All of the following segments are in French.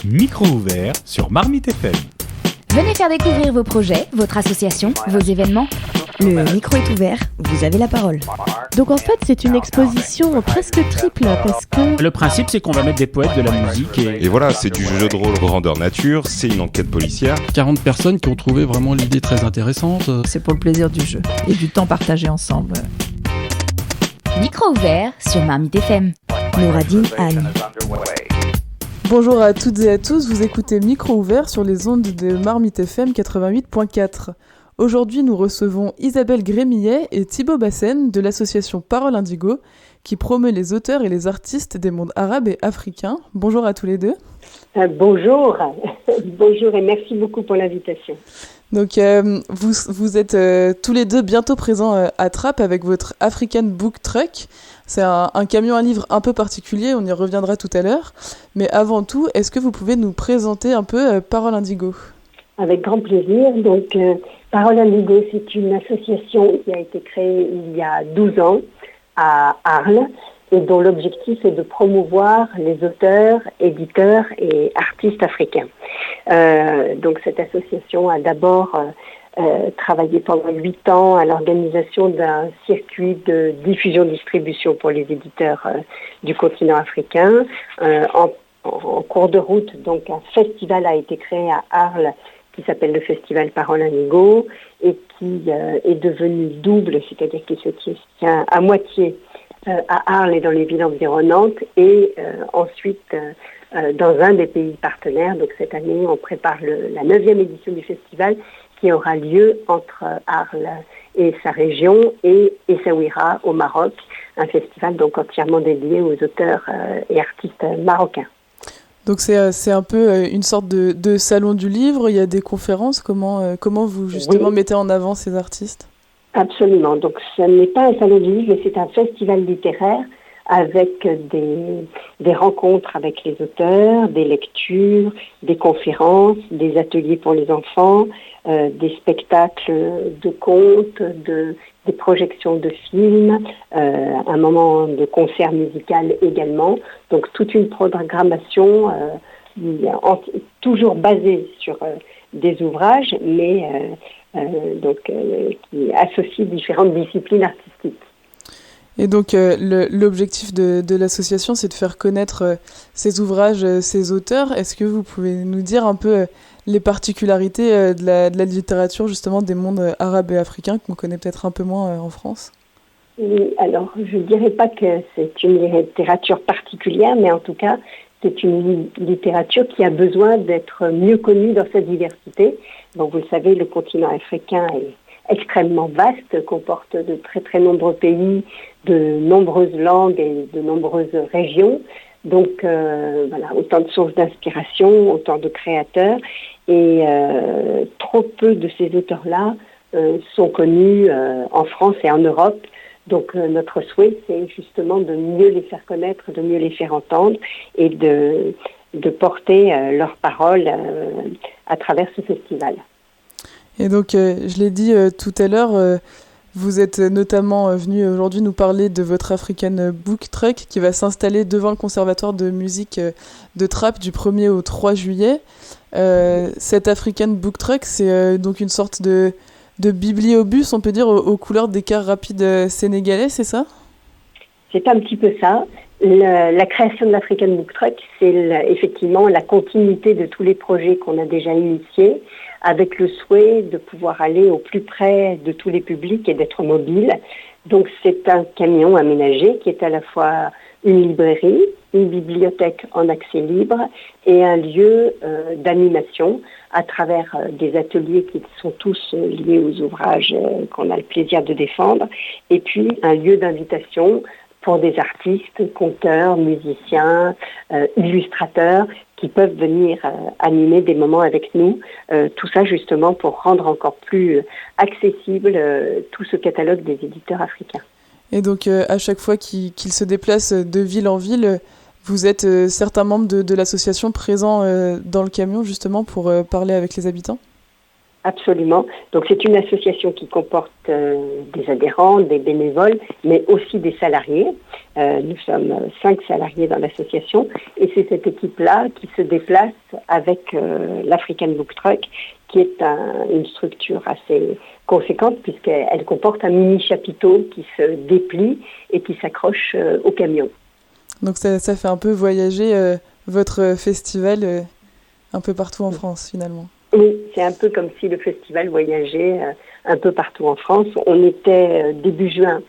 Micro ouvert sur Marmite FM. Venez faire découvrir vos projets, votre association, vos événements. Le micro est ouvert, vous avez la parole. Donc en fait, c'est une exposition presque triple parce que... Le principe, c'est qu'on va mettre des poètes, de la musique Et voilà, c'est du jeu de rôle grandeur nature, c'est une enquête policière. 40 personnes qui ont trouvé vraiment l'idée très intéressante. C'est pour le plaisir du jeu et du temps partagé ensemble. Micro ouvert sur Marmite FM. Nouradine Anne. Bonjour à toutes et à tous, vous écoutez Micro ouvert sur les ondes de Marmite FM 88.4. Aujourd'hui, nous recevons Isabelle Grémillet et Thibaut Bassène de l'association Parole Indigo qui promeut les auteurs et les artistes des mondes arabes et africains. Bonjour à tous les deux. Bonjour, bonjour et merci beaucoup pour l'invitation. Donc vous êtes tous les deux bientôt présents à Trappes avec votre African Book Truck. C'est un camion à livres un peu particulier, on y reviendra tout à l'heure. Mais avant tout, est-ce que vous pouvez nous présenter un peu Parole Indigo ? Avec grand plaisir. Donc Parole Indigo, c'est une association qui a été créée il y a 12 ans à Arles et dont l'objectif est de promouvoir les auteurs, éditeurs et artistes africains. Donc cette association a d'abord travaillé pendant 8 ans à l'organisation d'un circuit de diffusion-distribution pour les éditeurs du continent africain. En cours de route, donc un festival a été créé à Arles qui s'appelle le Festival Parole Indigo et qui est devenu double, c'est-à-dire qu'il se tient à moitié à Arles et dans les villes environnantes et ensuite dans un des pays partenaires. Donc cette année, on prépare la 9e édition du festival qui aura lieu entre Arles et sa région et Essaouira au Maroc, un festival donc entièrement dédié aux auteurs et artistes marocains. Donc c'est un peu une sorte de salon du livre, il y a des conférences, comment vous justement mettez en avant ces artistes ? Absolument, donc ce n'est pas un salon du livre, mais c'est un festival littéraire avec des rencontres avec les auteurs, des lectures, des conférences, des ateliers pour les enfants, des spectacles de contes, des projections de films, un moment de concert musical également. Donc toute une programmation toujours basée sur des ouvrages, mais qui associe différentes disciplines artistiques. Et donc l'objectif de l'association, c'est de faire connaître ces ouvrages, ces auteurs. Est-ce que vous pouvez nous dire un peu les particularités de la littérature justement des mondes arabes et africains qu'on connaît peut-être un peu moins en France ? Oui, alors je ne dirais pas que c'est une littérature particulière, mais en tout cas c'est une littérature qui a besoin d'être mieux connue dans sa diversité. Donc vous le savez, le continent africain est extrêmement vaste, comporte de très très nombreux pays, de nombreuses langues et de nombreuses régions. Donc voilà, autant de sources d'inspiration, autant de créateurs. Et trop peu de ces auteurs-là sont connus en France et en Europe. Donc notre souhait, c'est justement de mieux les faire connaître, de mieux les faire entendre et de porter leurs paroles à travers ce festival. Et donc, je l'ai dit tout à l'heure, vous êtes notamment venu aujourd'hui nous parler de votre African Book Truck qui va s'installer devant le Conservatoire de musique de Trappes du 1er au 3 juillet. Cet African Book Truck, c'est donc une sorte de bibliobus, on peut dire, aux couleurs des cars rapides sénégalais, c'est ça ? C'est un petit peu ça. La création de l'African Book Truck, c'est effectivement la continuité de tous les projets qu'on a déjà initiés, avec le souhait de pouvoir aller au plus près de tous les publics et d'être mobile. Donc c'est un camion aménagé qui est à la fois une librairie, une bibliothèque en accès libre et un lieu d'animation à travers des ateliers qui sont tous liés aux ouvrages qu'on a le plaisir de défendre, et puis un lieu d'invitation pour des artistes, conteurs, musiciens, illustrateurs qui peuvent venir animer des moments avec nous. Tout ça justement pour rendre encore plus accessible tout ce catalogue des éditeurs africains. Et donc à chaque fois qu'ils se déplacent de ville en ville, vous êtes certains membres de l'association présents dans le camion justement pour parler avec les habitants ? Absolument. Donc c'est une association qui comporte des adhérents, des bénévoles, mais aussi des salariés. Nous sommes 5 salariés dans l'association et c'est cette équipe-là qui se déplace avec l'African Book Truck, qui est une structure assez conséquente puisqu'elle comporte un mini chapiteau qui se déplie et qui s'accroche au camion. Donc ça fait un peu voyager votre festival un peu partout en France finalement. Oui, c'est un peu comme si le festival voyageait un peu partout en France. On était début juin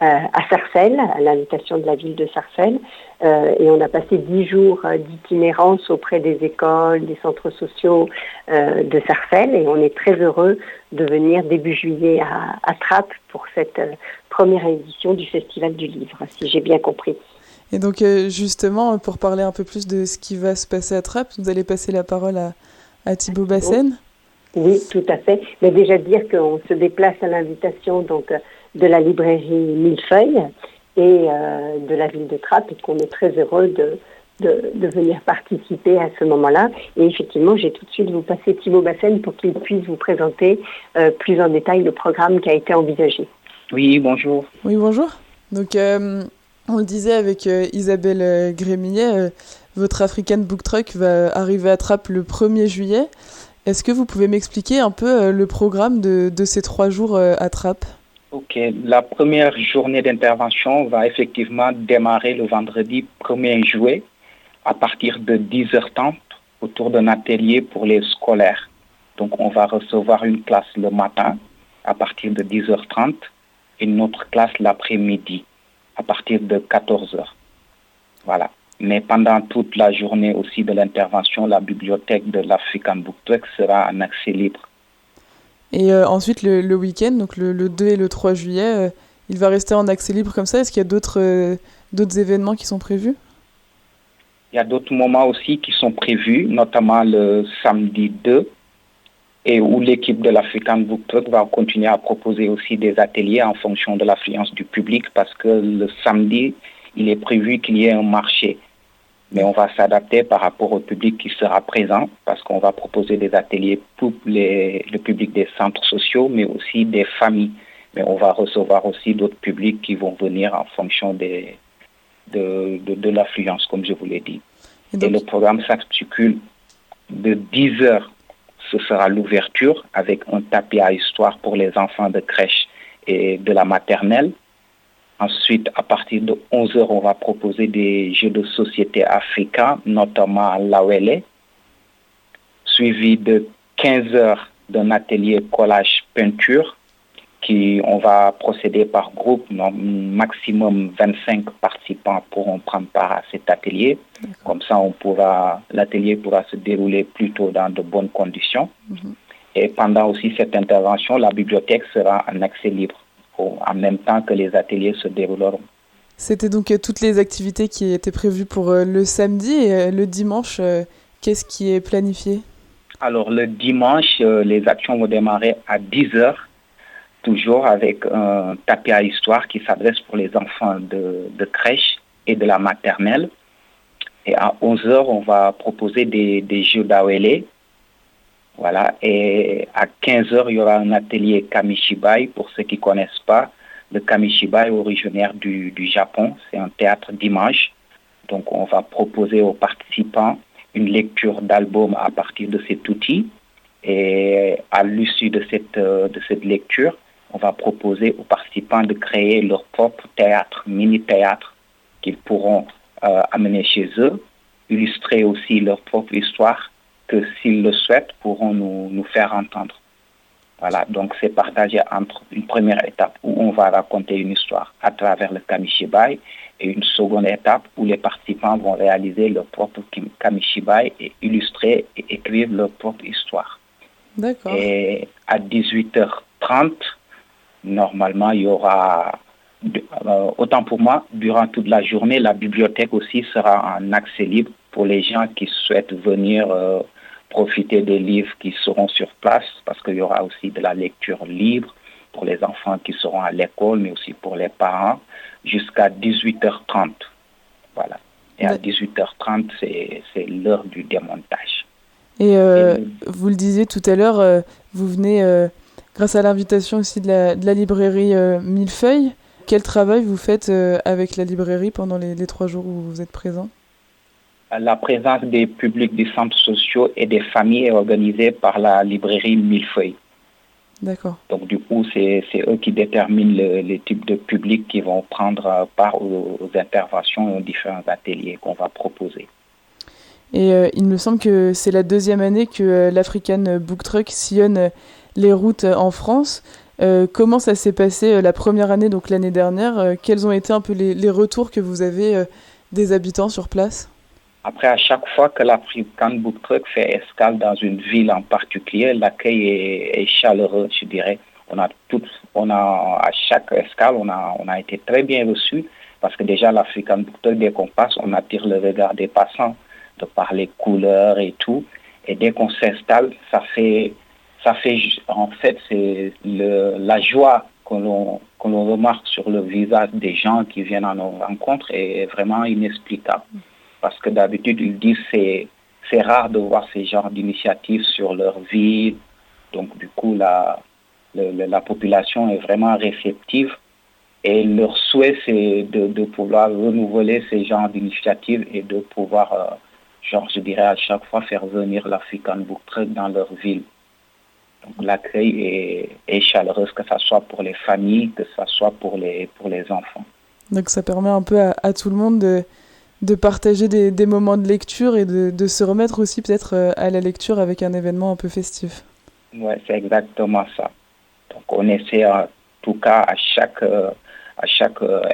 à Sarcelles, à l'invitation de la ville de Sarcelles, et on a passé 10 jours d'itinérance auprès des écoles, des centres sociaux de Sarcelles, et on est très heureux de venir début juillet à Trappes pour cette première édition du Festival du Livre, si j'ai bien compris. Et donc justement, pour parler un peu plus de ce qui va se passer à Trappes, vous allez passer la parole à Thibaut Bassène. Oui, tout à fait. Mais déjà dire qu'on se déplace à l'invitation donc de la librairie Millefeuille et de la ville de Trappes et qu'on est très heureux de venir participer à ce moment-là. Et effectivement, j'ai tout de suite vous passer Thibaut Bassène pour qu'il puisse vous présenter plus en détail le programme qui a été envisagé. Oui, bonjour. Oui, bonjour. Donc, on le disait avec Isabelle Grémillet, votre African Book Truck va arriver à Trappes le 1er juillet. Est-ce que vous pouvez m'expliquer un peu le programme de ces 3 jours à Trappes ? Ok, la première journée d'intervention va effectivement démarrer le vendredi 1er juillet à partir de 10h30 autour d'un atelier pour les scolaires. Donc on va recevoir une classe le matin à partir de 10h30 et une autre classe l'après-midi à partir de 14h. Voilà. Mais pendant toute la journée aussi de l'intervention, la bibliothèque de l'African Book Truck sera en accès libre. Et ensuite, le week-end, donc le 2 et le 3 juillet, il va rester en accès libre comme ça. Est-ce qu'il y a d'autres événements qui sont prévus ? Il y a d'autres moments aussi qui sont prévus, notamment le samedi 2, et où l'équipe de l'African Book Truck va continuer à proposer aussi des ateliers en fonction de l'affluence du public, parce que le samedi, il est prévu qu'il y ait un marché. Mais on va s'adapter par rapport au public qui sera présent, parce qu'on va proposer des ateliers pour le public des centres sociaux, mais aussi des familles. Mais on va recevoir aussi d'autres publics qui vont venir en fonction de l'affluence, comme je vous l'ai dit. Et le programme s'articule de 10h, ce sera l'ouverture, avec un tapis à histoire pour les enfants de crèche et de la maternelle. Ensuite, à partir de 11h, on va proposer des jeux de société africains, notamment à l'Awele, suivi de 15h d'un atelier collage-peinture, on va procéder par groupe, maximum 25 participants pourront prendre part à cet atelier. Comme ça, l'atelier pourra se dérouler plutôt dans de bonnes conditions. Et pendant aussi cette intervention, la bibliothèque sera en accès libre, en même temps que les ateliers se dérouleront. C'était donc toutes les activités qui étaient prévues pour le samedi et le dimanche, qu'est-ce qui est planifié ? Alors le dimanche, les actions vont démarrer à 10h, toujours avec un tapis à histoire qui s'adresse pour les enfants de crèche et de la maternelle. Et à 11h, on va proposer des jeux d'Awele. Voilà, et à 15h, il y aura un atelier Kamishibai. Pour ceux qui ne connaissent pas, le Kamishibai est originaire du Japon. C'est un théâtre d'image. Donc, on va proposer aux participants une lecture d'album à partir de cet outil. Et à l'issue de cette lecture, on va proposer aux participants de créer leur propre théâtre, mini-théâtre, qu'ils pourront amener chez eux, illustrer aussi leur propre histoire, que s'ils le souhaitent, pourront nous faire entendre. Voilà, donc c'est partagé entre une première étape où on va raconter une histoire à travers le Kamishibai et une seconde étape où les participants vont réaliser leur propre Kamishibai et illustrer et écrire leur propre histoire. D'accord. Et à 18h30, normalement, il y aura, autant pour moi, durant toute la journée, la bibliothèque aussi sera en accès libre pour les gens qui souhaitent venir profiter des livres qui seront sur place, parce qu'il y aura aussi de la lecture libre pour les enfants qui seront à l'école, mais aussi pour les parents, jusqu'à 18h30. Voilà. Et à 18h30, c'est l'heure du démontage. Et vous le disiez tout à l'heure, vous venez, grâce à l'invitation aussi de la librairie Millefeuille. Quel travail vous faites avec la librairie pendant les 3 jours où vous êtes présent ? La présence des publics des centres sociaux et des familles est organisée par la librairie Millefeuille. D'accord. Donc du coup, c'est eux qui déterminent les types de publics qui vont prendre part aux interventions et aux différents ateliers qu'on va proposer. Et il me semble que c'est la 2e année que l'African Book Truck sillonne les routes en France. Comment ça s'est passé la première année, donc l'année dernière ? Quels ont été un peu les retours que vous avez des habitants sur place ? Après, à chaque fois que l'African Book Truck fait escale dans une ville en particulier, l'accueil est chaleureux, je dirais. À chaque escale, on a été très bien reçus parce que déjà l'African Book Truck, dès qu'on passe, on attire le regard des passants de par les couleurs et tout. Et dès qu'on s'installe, ça fait en fait, c'est la joie que l'on remarque sur le visage des gens qui viennent à nos rencontres est vraiment inexplicable. Parce que d'habitude, ils disent que c'est rare de voir ces genres d'initiatives sur leur ville. Donc, du coup, la population est vraiment réceptive. Et leur souhait, c'est de pouvoir renouveler ces genres d'initiatives et de pouvoir, je dirais, à chaque fois faire venir l'African Book Truck dans leur ville. Donc, l'accueil est chaleureux, que ce soit pour les familles, que ce soit pour les enfants. Donc, ça permet un peu à tout le monde de partager des moments de lecture et de se remettre aussi peut-être à la lecture avec un événement un peu festif. Oui, c'est exactement ça. Donc on essaie en tout cas à chaque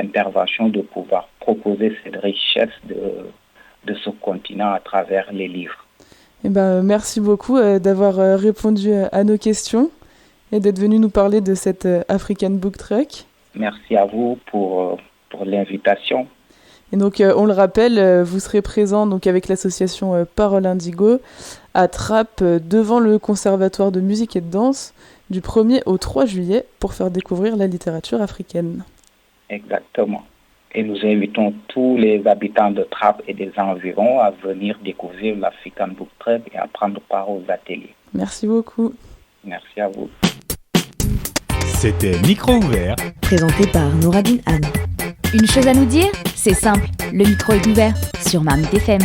intervention de pouvoir proposer cette richesse de ce continent à travers les livres. Eh ben, merci beaucoup d'avoir répondu à nos questions et d'être venu nous parler de cette African Book Truck. Merci à vous pour l'invitation. Et donc, on le rappelle, vous serez présent donc, avec l'association Parole Indigo à Trappes devant le Conservatoire de musique et de danse du 1er au 3 juillet pour faire découvrir la littérature africaine. Exactement. Et nous invitons tous les habitants de Trappes et des environs à venir découvrir l'African Book Truck et à prendre part aux ateliers. Merci beaucoup. Merci à vous. C'était Micro ouvert, présenté par Nouradine Anne. Une chose à nous dire ? C'est simple, le micro est ouvert sur Marmite FM.